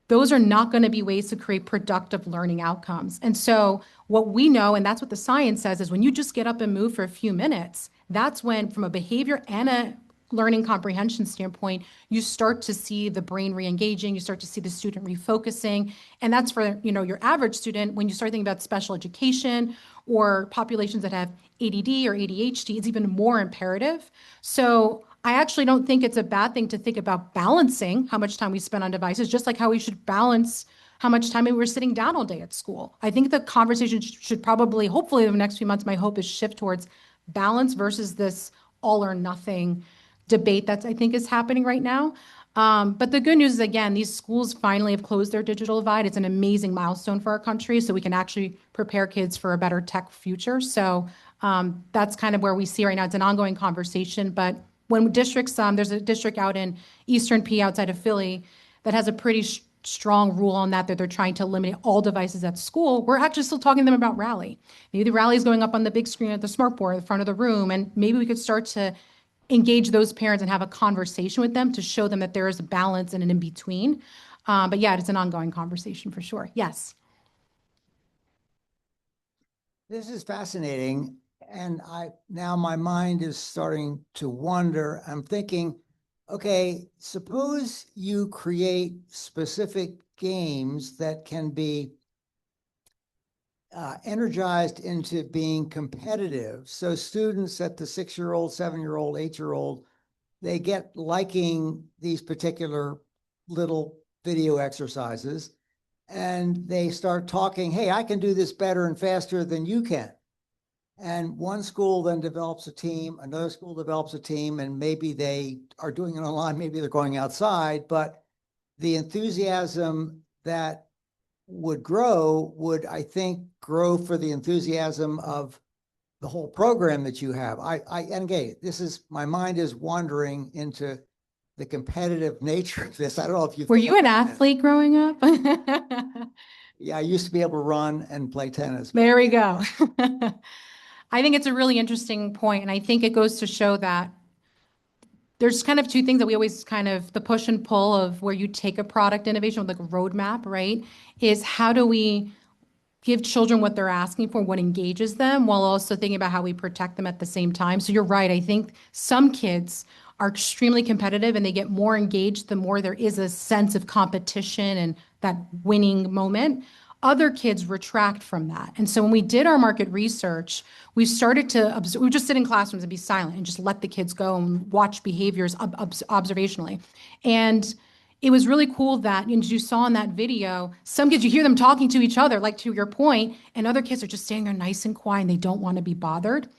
[SPEAKER 11] those are not going to be ways to create productive learning outcomes. And so what we know, and that's what the science says, is when you just get up and move for a few minutes, that's when, from a behavior and a learning comprehension standpoint, you start to see the brain re-engaging, you start to see the student refocusing. And that's for, your average student. When you start thinking about special education or populations that have ADD or ADHD, it's even more imperative. So I actually don't think it's a bad thing to think about balancing how much time we spend on devices, just like how we should balance how much time we were sitting down all day at school. I think the conversation should probably, hopefully in the next few months, my hope is shift towards balance versus this all or nothing debate that's I think is happening right now. But the good news is, again, these schools finally have closed their digital divide. It's an amazing milestone for our country, so we can actually prepare kids for a better tech future. So that's kind of where we see right now. It's an ongoing conversation, but when districts, there's a district out in Eastern P outside of Philly that has a pretty strong rule on that they're trying to eliminate all devices at school. We're actually still talking to them about Rallee. Maybe the Rallee is going up on the big screen at the smart board at the front of the room, and maybe we could start to engage those parents and have a conversation with them to show them that there is a balance and an in-between. But yeah, it's an ongoing conversation for sure. Yes.
[SPEAKER 14] This is fascinating. And now my mind is starting to wonder. I'm thinking, okay, suppose you create specific games that can be energized into being competitive. So students at the 6-year-old, 7-year-old, 8-year-old, they get liking these particular little video exercises, and they start talking, hey, I can do this better and faster than you can. And one school then develops a team, another school develops a team, and maybe they are doing it online, maybe they're going outside, but the enthusiasm that would grow would, I think, grow for the enthusiasm of the whole program that you have. And again, my mind is wandering into the competitive nature of this. I don't know if you
[SPEAKER 11] were you an athlete growing up?
[SPEAKER 14] Yeah, I used to be able to run and play tennis.
[SPEAKER 11] There we go. I think it's a really interesting point, and I think it goes to show that there's kind of two things that we always kind of, the push and pull of where you take a product innovation with like a roadmap, right? Is how do we give children what they're asking for, what engages them, while also thinking about how we protect them at the same time. So you're right. I think some kids are extremely competitive and they get more engaged the more there is a sense of competition and that winning moment. Other kids retract from that. And so when we did our market research, we started to observe, we would just sit in classrooms and be silent and just let the kids go and watch behaviors observationally. And it was really cool that, as you saw in that video, some kids, you hear them talking to each other, like to your point, and other kids are just standing there nice and quiet and they don't want to be bothered.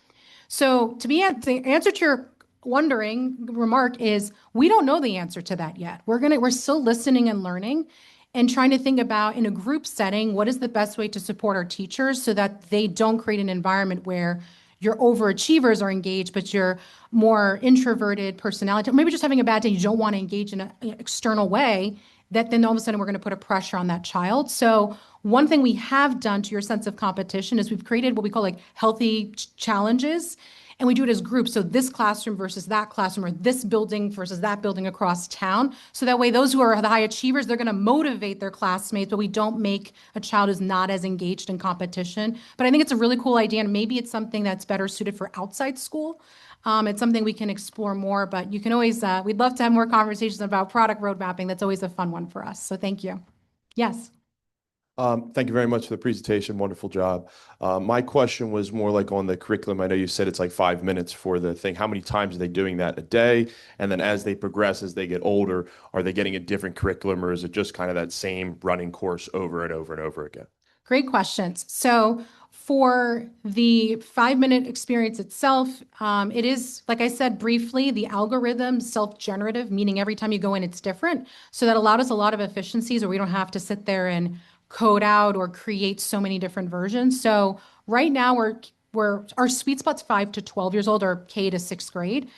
[SPEAKER 11] So the answer to your wondering remark is, we don't know the answer to that yet. We're still listening and learning and trying to think about, in a group setting, what is the best way to support our teachers so that they don't create an environment where your overachievers are engaged, but your more introverted personality, or maybe just having a bad day, you don't want to engage in an external way, that then all of a sudden we're going to put a pressure on that child. So one thing we have done to your sense of competition is we've created what we call like healthy challenges. And we do it as groups. So this classroom versus that classroom, or this building versus that building across town. So that way, those who are the high achievers, they're going to motivate their classmates, but we don't make a child who's not as engaged in competition. But I think it's a really cool idea, and maybe it's something that's better suited for outside school. It's something we can explore more, but you can always, we'd love to have more conversations about product road mapping. That's always a fun one for us. So thank you. Yes.
[SPEAKER 15] Thank you very much for the presentation. Wonderful job. My question was more like on the curriculum. I know you said it's like 5 minutes for the thing. How many times are they doing that a day? And then as they progress, as they get older, are they getting a different curriculum, or is it just kind of that same running course over and over and over again?
[SPEAKER 11] Great questions. So for the 5-minute experience itself, it is, like I said briefly, the algorithm self-generative, meaning every time you go in, it's different. So that allowed us a lot of efficiencies where we don't have to sit there and code out or create so many different versions. So right now our sweet spot's 5 to 12 years old, or K to 6th grade.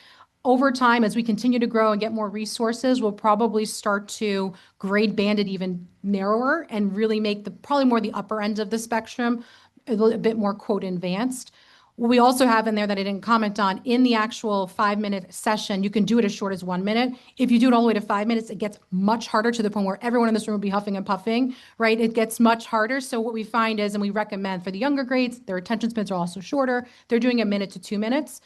[SPEAKER 11] Over time, as we continue to grow and get more resources, we'll probably start to grade band it even narrower and really make probably more the upper end of the spectrum a bit more quote advanced. What we also have in there that I didn't comment on, in the actual 5-minute session, you can do it as short as 1 minute. If you do it all the way to 5 minutes, it gets much harder, to the point where everyone in this room will be huffing and puffing, right? It gets much harder. So what we find is, and we recommend for the younger grades, their attention spans are also shorter. They're doing 1 minute to 2 minutes.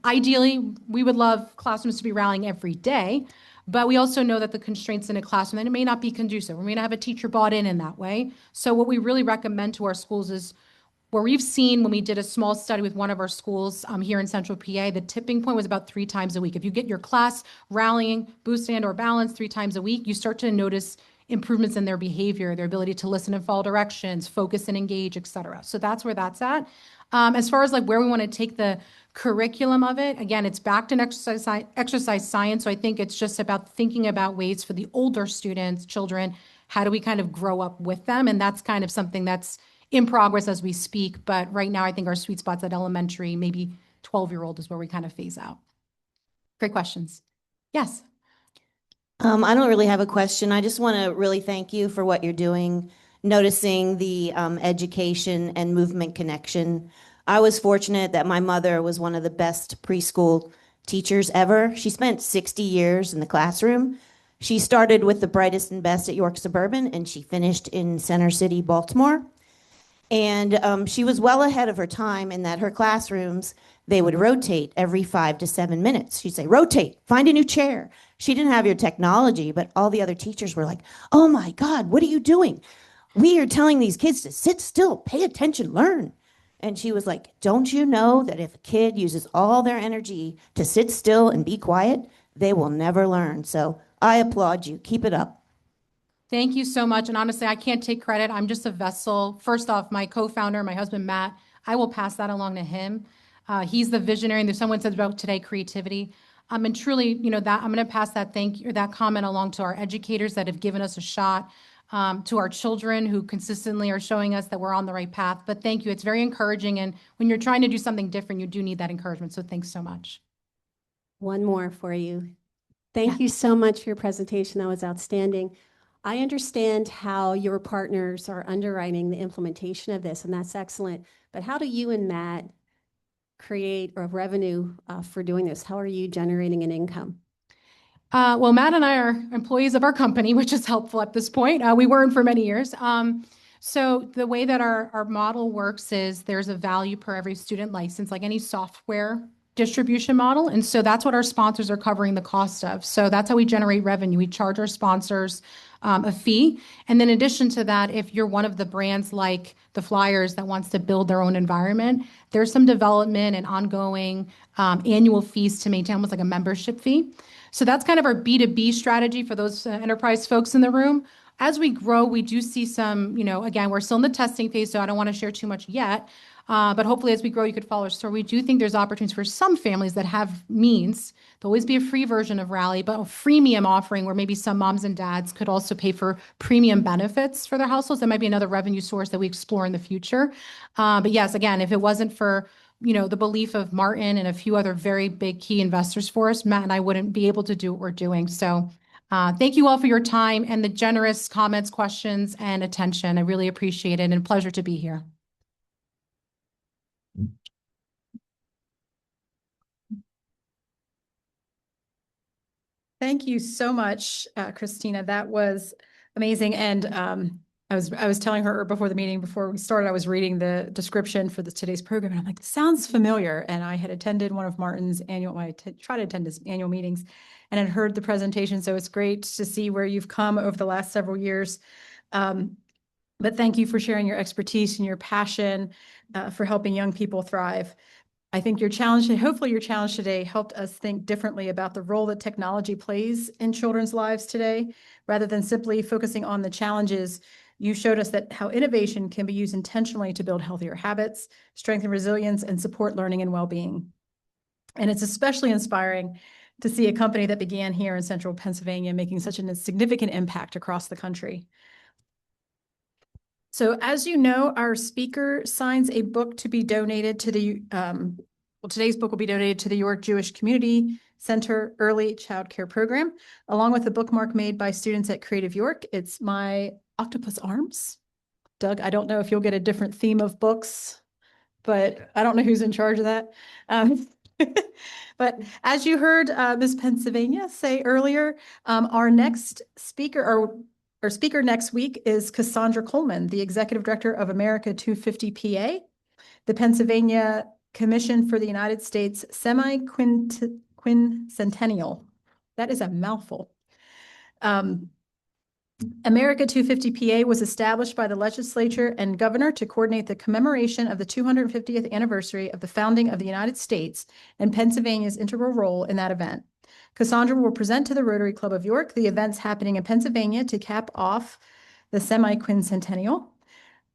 [SPEAKER 11] Ideally, we would love classrooms to be rallying every day, but we also know that the constraints in a classroom, and it may not be conducive. We may not have a teacher bought in that way. So what we really recommend to our schools is, where we've seen when we did a small study with one of our schools here in Central PA, the tipping point was about 3 times a week. If you get your class rallying, boosting, and or balance 3 times a week, you start to notice improvements in their behavior, their ability to listen and follow directions, focus and engage, et cetera. So that's where that's at. As far as like where we want to take the curriculum of it, again, it's backed in exercise science. So I think it's just about thinking about ways for the older students, children, how do we kind of grow up with them? And that's kind of something that's in progress as we speak. But right now, I think our sweet spot's at elementary, maybe 12-year-old is where we kind of phase out. Great questions. Yes.
[SPEAKER 16] I don't really have a question. I just want to really thank you for what you're doing, noticing the education and movement connection. I was fortunate that my mother was one of the best preschool teachers ever. She spent 60 years in the classroom. She started with the brightest and best at York Suburban, and she finished in Center City, Baltimore. And she was well ahead of her time in that her classrooms, they would rotate every 5 to 7 minutes. She'd say, rotate, find a new chair. She didn't have your technology, but all the other teachers were like, oh my God, what are you doing? We are telling these kids to sit still, pay attention, learn. And she was like, don't you know that if a kid uses all their energy to sit still and be quiet, they will never learn. So I applaud you. Keep it up.
[SPEAKER 11] Thank you so much. And honestly, I can't take credit. I'm just a vessel. First off, my co-founder, my husband, Matt, I will pass that along to him. He's the visionary. And there's someone said about today, creativity. And truly, you know, that I'm going to pass that thank you, that comment along to our educators that have given us a shot, to our children who consistently are showing us that we're on the right path. But thank you. It's very encouraging. And when you're trying to do something different, you do need that encouragement. So thanks so much.
[SPEAKER 17] One more for you. Thank you so much for your presentation. That was outstanding. I understand how your partners are underwriting the implementation of this, and that's excellent. But how do you and Matt create a revenue for doing this? How are you generating an income?
[SPEAKER 11] Well, Matt and I are employees of our company, which is helpful at this point. We weren't for many years. So the way that our model works is there's a value per every student license, like any software distribution model. And so that's what our sponsors are covering the cost of. So that's how we generate revenue. We charge our sponsors a fee. And then in addition to that, if you're one of the brands like the Flyers that wants to build their own environment, there's some development and ongoing annual fees to maintain, almost like a membership fee. So that's kind of our B2B strategy for those enterprise folks in the room. As we grow, we do see some, you know, again, we're still in the testing phase, so I don't want to share too much yet. But hopefully as we grow, you could follow us. So we do think there's opportunities for some families that have means. There'll always be a free version of Rallee, but a freemium offering where maybe some moms and dads could also pay for premium benefits for their households. That might be another revenue source that we explore in the future. But yes, again, if it wasn't for, you know, the belief of Martin and a few other very big key investors for us, Matt and I wouldn't be able to do what we're doing. So thank you all for your time and the generous comments, questions, and attention. I really appreciate it, and a pleasure to be here.
[SPEAKER 1] Thank you so much, Christina. That was amazing. And I was telling her before the meeting, before we started, I was reading the description for today's program, and I'm like, this sounds familiar. And I had attended one of Martin's annual, I try to attend his annual meetings, and had heard the presentation. So it's great to see where you've come over the last several years. But thank you for sharing your expertise and your passion for helping young people thrive. I think your challenge, and hopefully your challenge today, helped us think differently about the role that technology plays in children's lives today. Rather than simply focusing on the challenges, you showed us that how innovation can be used intentionally to build healthier habits, strengthen resilience, and support learning and well-being. And it's especially inspiring to see a company that began here in central Pennsylvania making such a significant impact across the country. So as you know, our speaker signs a book to be donated to the, today's book will be donated to the York Jewish Community Center Early Child Care Program, along with a bookmark made by students at Creative York. It's My Octopus Arms. Doug, I don't know if you'll get a different theme of books, but I don't know who's in charge of that. But as you heard Ms. Pennsylvania say earlier, our next speaker, our speaker next week is Cassandra Coleman, the Executive Director of America 250 PA, the Pennsylvania Commission for the United States Semi-Quincentennial. That is a mouthful. America 250 PA was established by the legislature and governor to coordinate the commemoration of the 250th anniversary of the founding of the United States and Pennsylvania's integral role in that event. Cassandra will present to the Rotary Club of York the events happening in Pennsylvania to cap off the semi-quincentennial.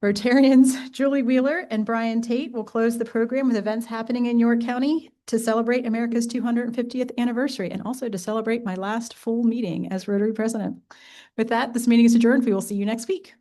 [SPEAKER 1] Rotarians Julie Wheeler and Brian Tate will close the program with events happening in York County to celebrate America's 250th anniversary and also to celebrate my last full meeting as Rotary president. With that, this meeting is adjourned. We will see you next week.